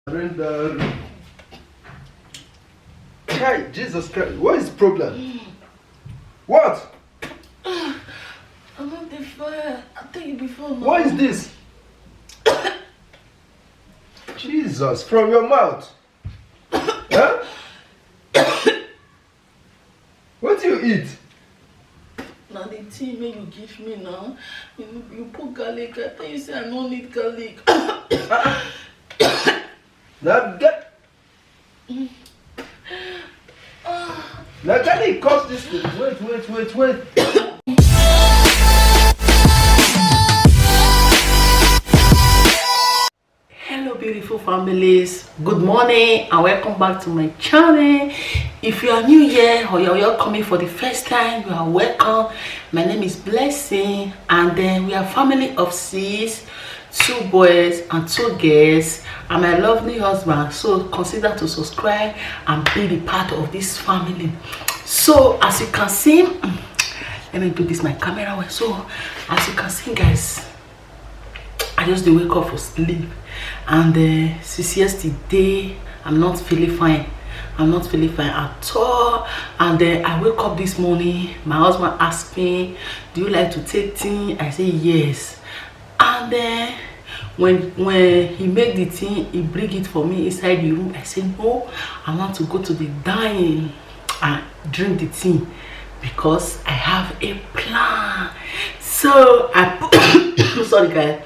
Surrender. Hi, Jesus Christ. What is the problem? What? I'm not the fire. I'll tell you before. Mama. What is this? Jesus, from your mouth. Huh? What do you eat? Now the tea may you give me now. You put garlic. I tell you say I don't need garlic. Now get. Now can you cut this thing? Wait. Hello beautiful families, good morning and welcome back to my channel. If you are new here or you're coming for the first time, you are welcome. My name is Blessing and then we are family of 6, 2 boys and 2 girls and my lovely husband. So consider to subscribe and be the part of this family. So as you can see, let me do this my camera well. So as you can see guys, I just wake up for sleep and since yesterday I'm not feeling fine. I'm not feeling fine at all. And then I wake up this morning, my husband asked me, do you like to take tea? I say yes. And then when he made the tea, he bring it for me inside the room. I say no, I want to go to the dining and drink the tea because I have a plan. So I put sorry guys,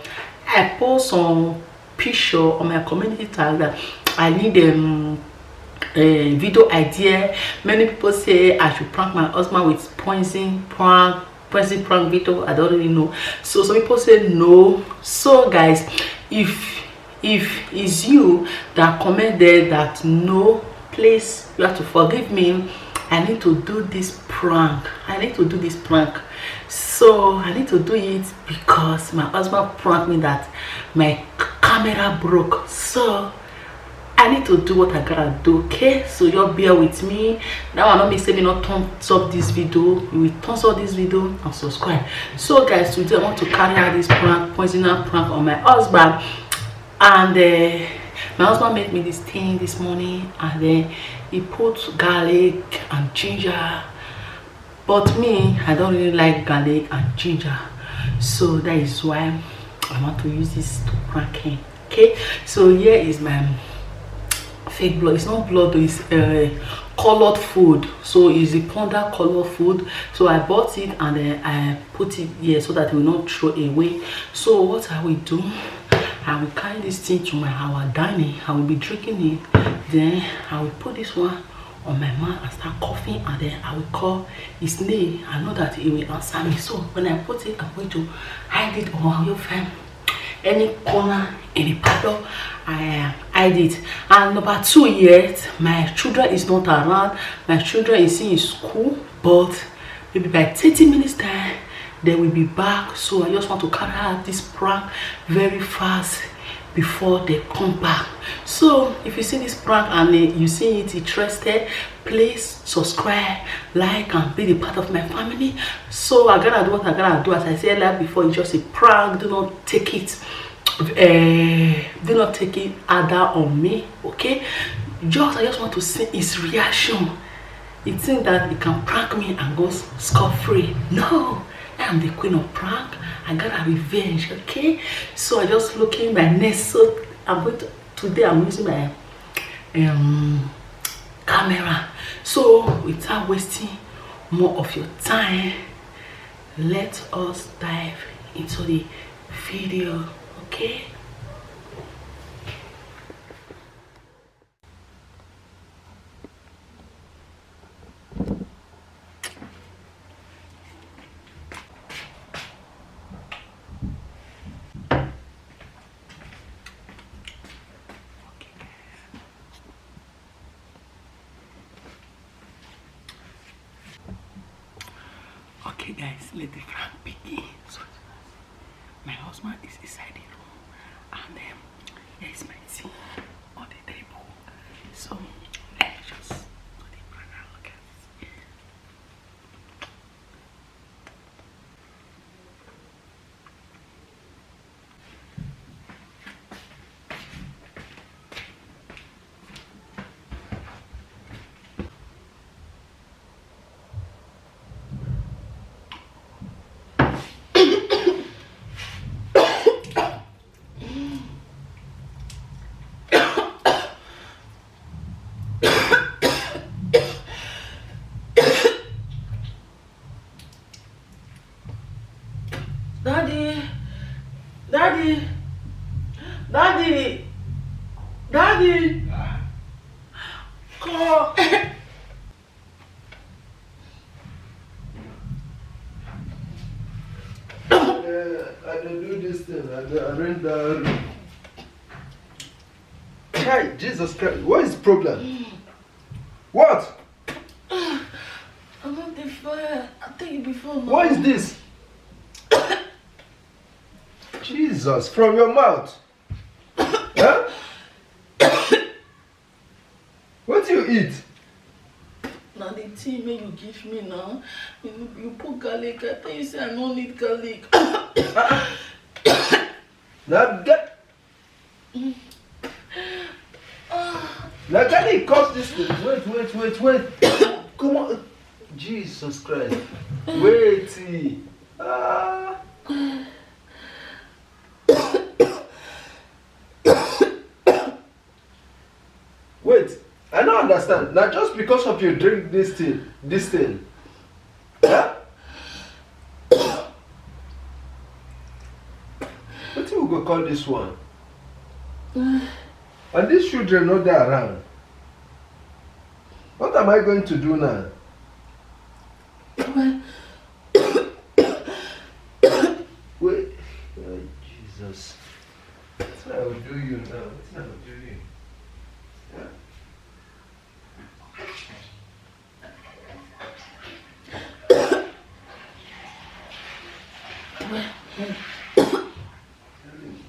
I post some picture on my community tab that I need a video idea. Many people say I should prank my husband with poison prank video. I don't really know. So some people say no. So guys, if it's you that commented that no, please you have to forgive me. I need to do this prank. So I need to do it because my husband pranked me that my camera broke. So I need to do what I gotta do. Okay, so you bear with me. That will not me say me not thumbs up this video. You will thumbs up this video and subscribe. So guys, today I want to carry out this prank, poisoner prank on my husband. And my husband made me this thing this morning and then he put garlic and ginger, but me, I don't really like garlic and ginger, so that is why I want to use this to prank him. Okay, so here is my fake blood. It's not blood, it's colored food. So it's a powder colored food. So I bought it and then I put it here so that it will not throw away. So what I will do, I will carry this thing to our dining. I will be drinking it. Then I will put this one on my mouth and start coughing, and then I will call his name. I know that he will answer me. So when I put it, I'm going to hide it on your phone. Any corner in the parlor, I hide it. And number 2 yet, my children is not around. My children is in school, but maybe by 30 minutes time they will be back. So I just want to carry out this prank very fast before they come back. So if you see this prank and you see it interested, please subscribe, like and be the part of my family. So I gotta do what I gotta do. As I said like before, it's just a prank. Do not take it other on me, okay? I just want to see his reaction. He think that he can prank me and go scot-free. No, I'm the queen of prank. I got a revenge, okay? So I just looking my next. So I'm going to today. I'm using my camera. So without wasting more of your time, let us dive into the video, okay? Okay guys, let the prank begin. So my husband is inside the room and here is my tea on the table. So let's just do the prank and look at it. Daddy! Come! I don't do this thing. I arrange the. Hey, Jesus Christ! What is the problem? What? I'm not the fire. I'll tell you before. Now. What is this? Jesus, from your mouth. Huh? What do you eat? Now the tea may you give me now. You put garlic. I tell you say I don't need garlic. Now get. Now garlic cost this thing. Wait. Come on. Jesus Christ. Wait. Wait, I don't understand. Now just because of you drink this thing. Yeah? What do we go call this one? And these children not there around. What am I going to do now? Wait. Oh, Jesus. What I will do you now? What I will do you? Yeah?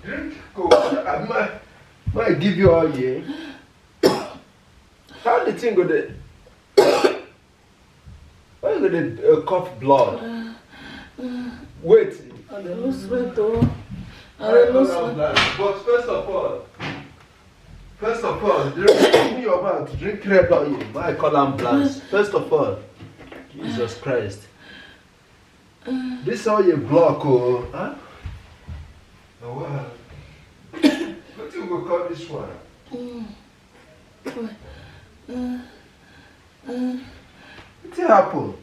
Drink coke. I might give you all year. How the thing go there? Why you gonna cough blood? Wait. I don't lose sweat though. But first of all, drink your mouth, drink red oil. I call them blast. First of all, Jesus Christ. This oil block, oh, huh? Oh, wow. What do you call this one? What happened?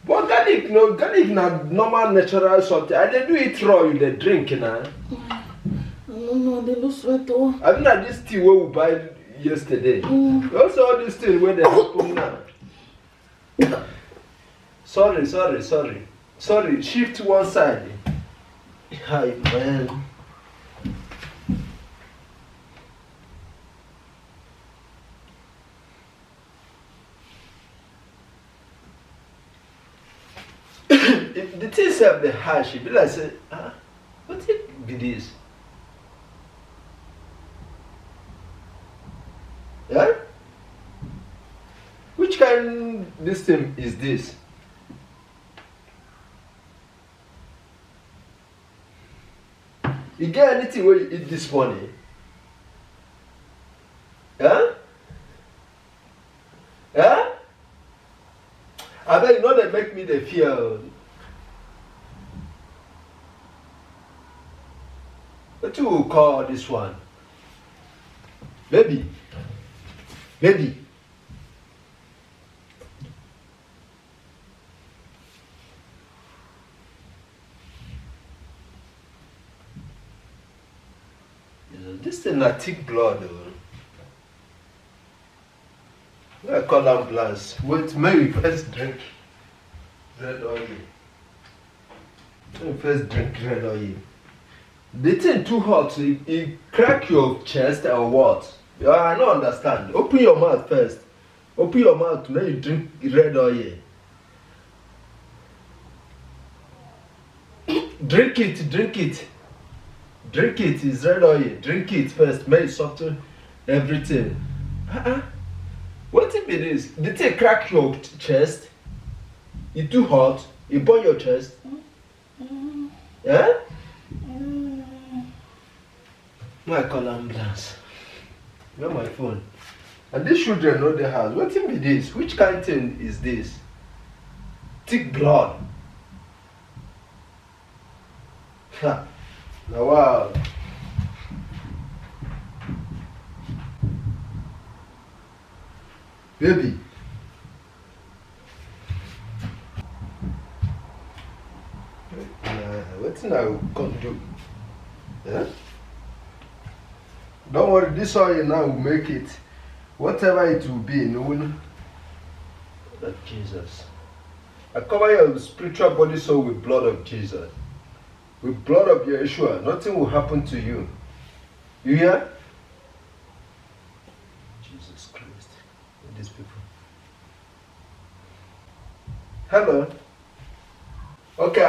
But garlic, no, garlic na normal natural something. I dey do it raw, you dey drink now. No, they lose sweat though. I mean that this tea we buy yesterday. Also all this thing where they happen now. Sorry, shift one side. Hi man. If the things have the hash, it be like say, what it be this? Yeah? Which kind this thing is this? You get anything where you eat this morning? Yeah? Yeah? I bet you know they make me the fear. What you will call this one? Baby. This thing na thick blood. I call them blast. Wait, maybe first drink red oil. First drink red oil. The thing too hot, it crack your chest or what? I don't understand. Open your mouth first. Open your mouth, then you drink red oil. Drink it. It's red oil. Drink it first. May it soften everything. What if it is? The thing crack your chest? It too hot? It burn your chest? Yeah? I call ambulance. Where my phone? And these children know the house. What thing be this? Which kind of thing is this? Thick blood. Ha. Now wow. Baby. What thing I can do? Yeah? Don't worry, this oil now will make it. Whatever it will be, no one. Lord Jesus. I cover your spiritual body soul with blood of Jesus. With blood of Yeshua. Nothing will happen to you. You hear? Jesus Christ. These people. Hello. Okay,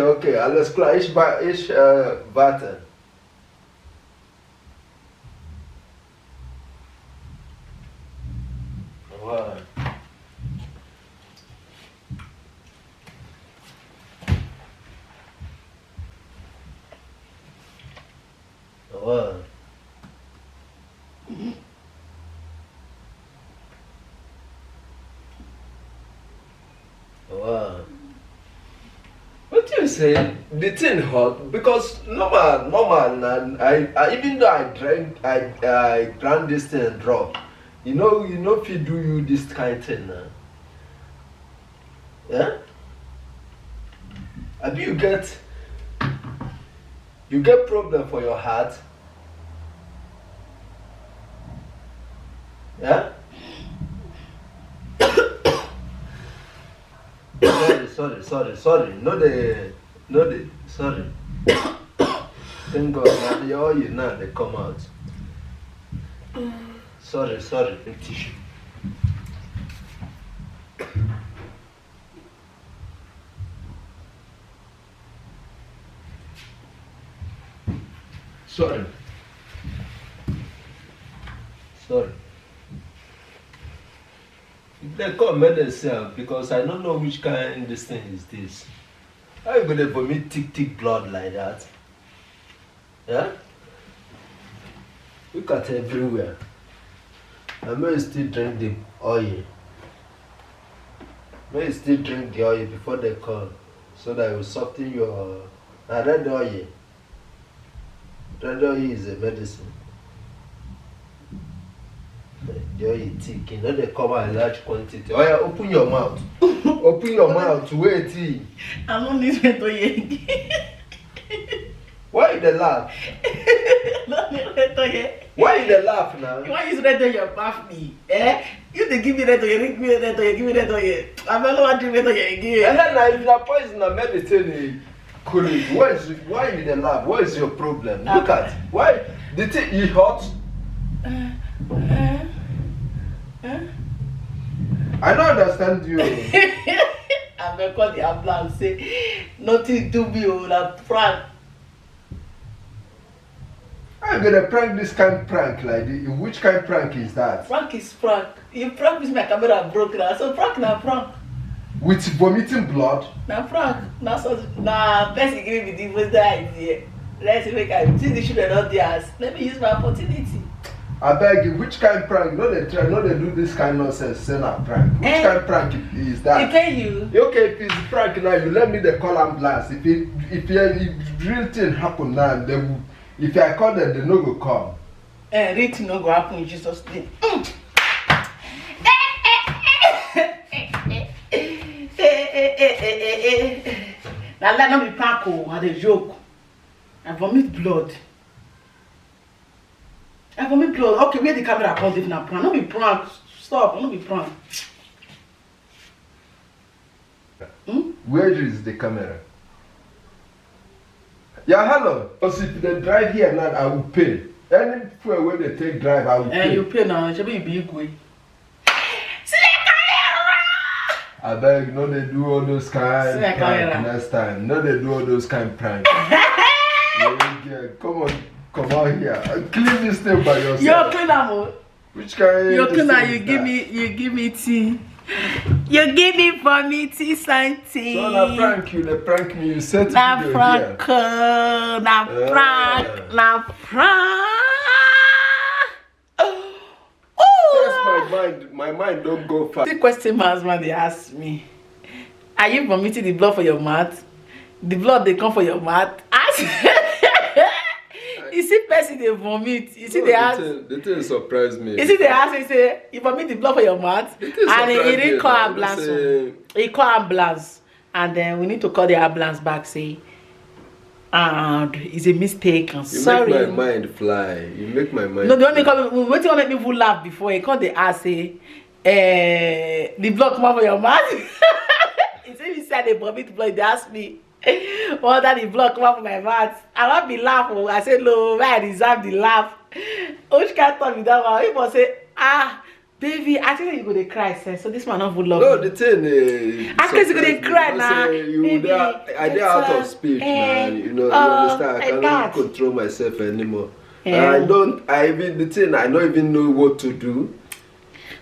okay. Alles klar. Ich warte. Wow. Wow. Wow. What do you say? The thing hot because normal. And I even though I drank this thing and drop. You know if you do you this kind of thing now. Yeah? Abi you get problem for your heart. Yeah? Sorry. No the sorry. Thank God now the oil now they come out. Sorry, the tissue. Sorry. They call medicine because I don't know which kind this thing is this. How you gonna vomit thick blood like that? Yeah? Look at everywhere. I may still drink the oil. May still drink the oil before they come, so that it will soften your red oil. Red oil is a medicine. The oil thick, you know they come out in large quantity. Oh yeah, open your mouth. Open your mouth. Wait. I don't need red oil. Why you dey laugh? Why you dey laugh now? Why is red oil bath me? You dey give me red oil, give me red oil. I don't want to drink red oil again. And then if na poison na medicine, courage. Why you dey laugh? What is your problem? Look at why the thing e hot. I don't understand you. I may call the ambulance say nothing to be on a prank. I'm gonna prank this kind of prank like this. Which kind of prank is that? Prank is prank. You prank with my camera broke now, so prank na prank. With vomiting blood? Na prank. Na person give me the first idea. Let's make I see the children not theirs. Let me use my opportunity. I beg you, which kind of prank? No, they do this kind of nonsense. Say na prank. Which kind of prank is that? They pay you. Okay, if it's prank now, you let me the call ambulance. If real thing happen now, they will. If I call them, they no go come. Real thing no go happen in Jesus' name. Now let not be prank or a joke. I vomit blood. Okay, where the camera comes if not prank. No be prank. Stop. No be prank. Where is the camera? Yeah, hello. Because if they drive here now, I will pay. Any fuel where they take drive, I will pay. You pay now. Should be big way. I beg, no, they do all those kind of prank next time. No, they do all those kind of prank. Yeah, come on here. Clean this thing by yourself. You're cleaner, which kind? You're cleaner. You give me tea. You give me for me tea, something. So na prank you, prank me. You said na prank, na prank. Yes, my mind don't go far. The question my husband they ask me, are you vomiting the blood for your mouth? The blood they come for your mouth? You see person they vomit. You see they ask. The thing surprised me. You see they ask me say you vomit the blood for your mouth, and he didn't call ambulance. He call ambulance, and then we need to call the ambulance back. Say and it's a mistake. I'm You sorry. make my mind fly. You make my mind. No, the one me come. Wait till make me full laugh before he called the ass say, the blood come out for your mouth. He said he said they vomit blood. They asked me, well, that the blood come out for my mouth. I want be laugh. I said no, I deserve the laugh. Which can't tell me that one. He was say, baby, I think you go to cry, sir. So this man not full love. No, the thing. I guess you go to cry now. Baby, I did out of speech, man. You understand? I cannot control myself anymore. I don't. I even the thing. I don't even know what to do.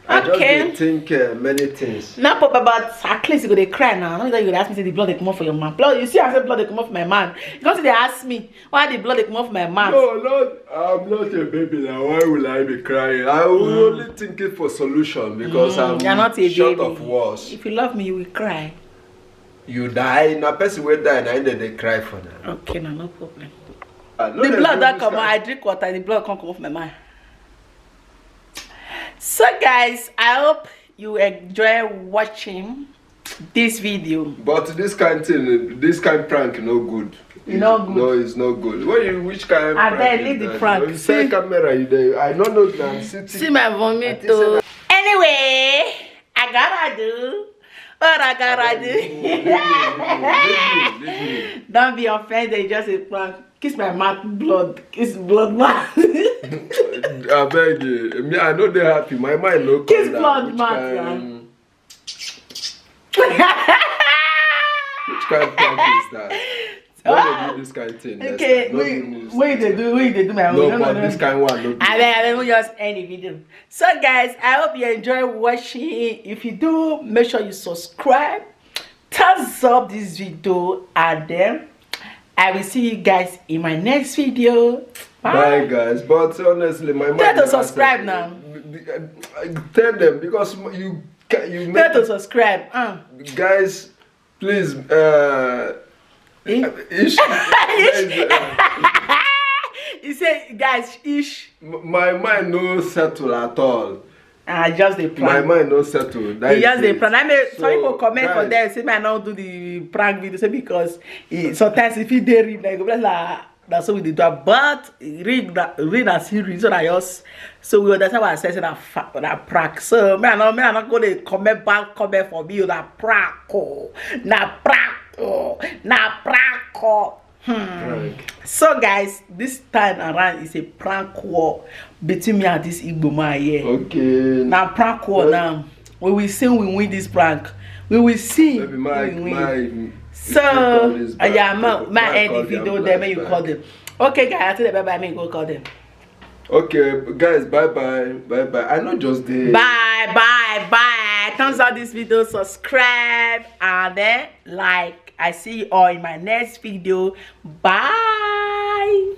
I just think many things. Now, Papa, but at least you go to cry now. Not that you ask me say the blood they come off for your man. Blood, you see, I said blood they come off my man. You don't say they ask me why the blood they come off my man. No, I'm not a baby now. Why will I be crying? I will only think it for solution because I'm You're not a short baby. of words. If you love me, you will cry. You die, now person will die, and then they cry for that. Okay, no problem. The The blood that come out, I drink water, the blood can't come off my mind. So guys, I hope you enjoy watching this video. But this kind thing, this kind prank no good. You know good. No, it's not good. Which kind of I prank better is leave the that? prank. You say camera, you there. I don't know that I'm sitting. See my vomit too. Anyway, I gotta do what I gotta do. Leave me. Don't be offended, just a prank. Kiss my mouth, blood. Kiss blood mouth. I beg you. Me, I know they're happy. My mind no Kiss come blood down. mouth, Which kind of prank is that? Why they do this kind of thing? Okay, wait, they do my no, own. but this kind one no. I will just end the video. So guys, I hope you enjoy watching. If you do, make sure you subscribe, thumbs up this video, and then I will see you guys in my next video. Bye guys. But honestly, my mind. Tell to subscribe now. Tell them because you Tell make to subscribe. guys. Please. Ish. You say, guys, ish. My mind no settle at all. Just the prank. My mind no settle. That He just is the it. prank. I mean, So, some people comment for guys, them, say, I don't do the prank video, say because sometimes if he did read, like, that's what we did. But read as he reads, so that yours. So we understand what I said, that prank. So, I'm not going to comment for me, that prank. Prank. So guys, this time around is a prank war between me and this Igbo man here. Okay. Now prank war now. We will see we win this prank. We will see Maybe we win. my So yeah, my end the video there when you call them. Okay guys, I tell them bye bye, go call them. Okay, guys, bye bye. I know just the Bye. Thumbs up this video, subscribe, and then like. I see you all in my next video. Bye.